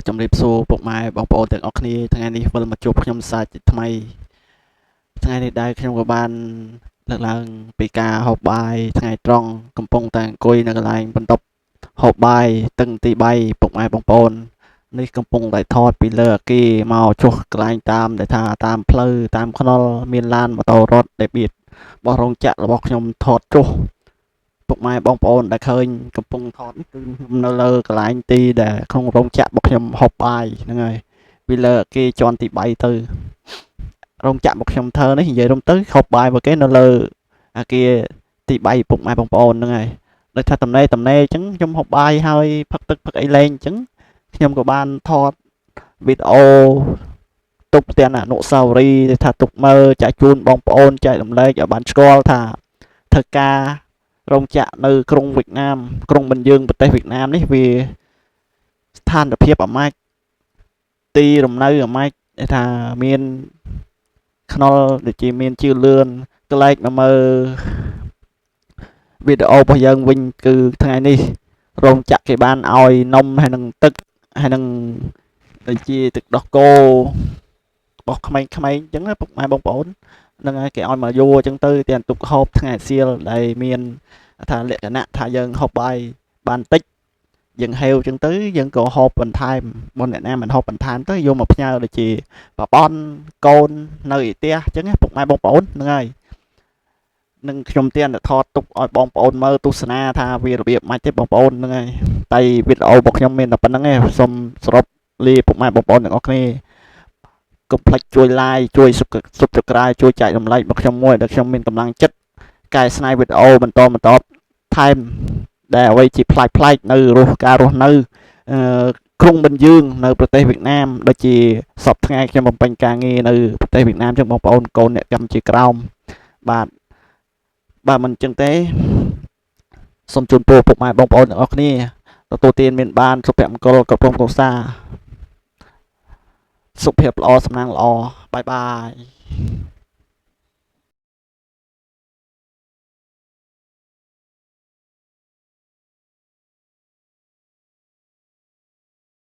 ជំរាបសួរពុកម៉ែបងប្អូនទាំងអស់គ្នាថ្ងៃនេះវិលមកជួបខ្ញុំសាជាថ្មីថ្ងៃនេះដែរខ្ញុំក៏បានលើកឡើងពីការហូបបាយថ្ងៃត្រង់កំពុងតែអង្គុយនៅកន្លែងបន្ទប់ហូបបាយតឹងទី3ពុកម៉ែបងប្អូននេះកំពុងតែថតពីលើអាគារមកចុះកន្លែងតាមដែលថាតាមផ្លូវតាមខ្នល់មានឡានម៉ូតូរត់ដែលបៀតបោះរោងចក្ររបស់ខ្ញុំថតចុះពុកម៉ែបងប្អូនដែលឃើញកំពុងថតនេះគឺខ្ញុំនៅលើកន្លែងទីដែលក្នុងរោងចក្ររបស់ខ្ញុំហូបបាយហ្នឹងហើយពីលើគេជាន់ទី3ទៅរោងចក្ររបស់ខ្ញុំធ្វើនេះនិយាយរំទៅហូបបាយរបស់គេនៅលើអាគារទី3ពុកម៉ែបងប្អូនហ្នឹងហើយដូចថាតំណេអញ្ចឹងខ្ញុំហូបបាយហើយផឹកទឹកផឹកអីលេងអញ្ចឹងខ្ញុំក៏បានថតវីដេអូទុកផ្ទាំងអនុស្សាវរីយ៍ថាទុកមើលចែកជូនបងប្អូនចែករំលែកឲ្យបានស្គាល់ថាធ្វើការរោងចក្រនៅក្រុងវៀតណាមក្រុងបញ្យើងប្រទេសវៀតណាមនេះវាស្ថានភាពអាម៉េចទីរំនៅអាម៉េចថាមានខ្នល់ដូចជាមានជឿលឿនកលែកមកមើលវីដេអូរបស់យើងវិញគឺថ្ងៃនេះរោងចក្រគេបានឲ្យនំហើយនឹងទឹកហើយនឹងដូចជាទឹកដោះគោរបស់ក្មេងៗអញ្ចឹងណាពុកម៉ែបងប្អូនហ្នឹងហើយគេឲ្យមកយកអញ្ចឹងទៅទាំងទុកហូបថ្ងៃសៀលដែលមានថាលក្ខណៈថាយើងហូបបាយបានតិចយើងហេវអញ្ចឹងទៅយើងក៏ហូបបន្ថែមបងអ្នកណាមិនហូបបន្ថែមទៅយកមកផ្ញើដូចជាប្រព័ន្ធកូននៅឯផ្ទះអញ្ចឹងណាពុកម៉ែបងប្អូនហ្នឹងហើយនឹងខ្ញុំទានតែថតទុកឲ្យបងប្អូនមើលទស្សនាថាវារបៀបម៉េចទេបងប្អូនហ្នឹងហើយតែវីដេអូរបស់ខ្ញុំមានតែប៉ុណ្្នឹងឯងសូមសរុបលាពុកម៉ែបងប្អូនទាំងអស់គ្នាកុំភ្លេចជួយ like ជួយ subscribe ជួយចែករំលែកមកខ្ញុំមួយដែលខ្ញុំមានកម្លាំងចិត្តកែស្នៃវីដេអូបន្តថែមដែលអ្វីជាប្លែកនៅការរស់នៅក្រុងបញ្យើងនៅប្រទេសវៀតណាមដូចជាសពថ្ងៃខ្ញុំបំពេញការងារនៅប្រទេសវៀតណាមចឹងបងប្អូនកូនអ្នកកម្ពុជាក្រោមបាទមិនចឹងទេសូមជូនពរពុកម៉ែបងប្អូនទាំងអស់គ្នាទទួលទានមានបានសុភមង្គលគ្រប់គ្រងគ្រួសារសុខភាពល្អសំណាងល្អបាយបាយ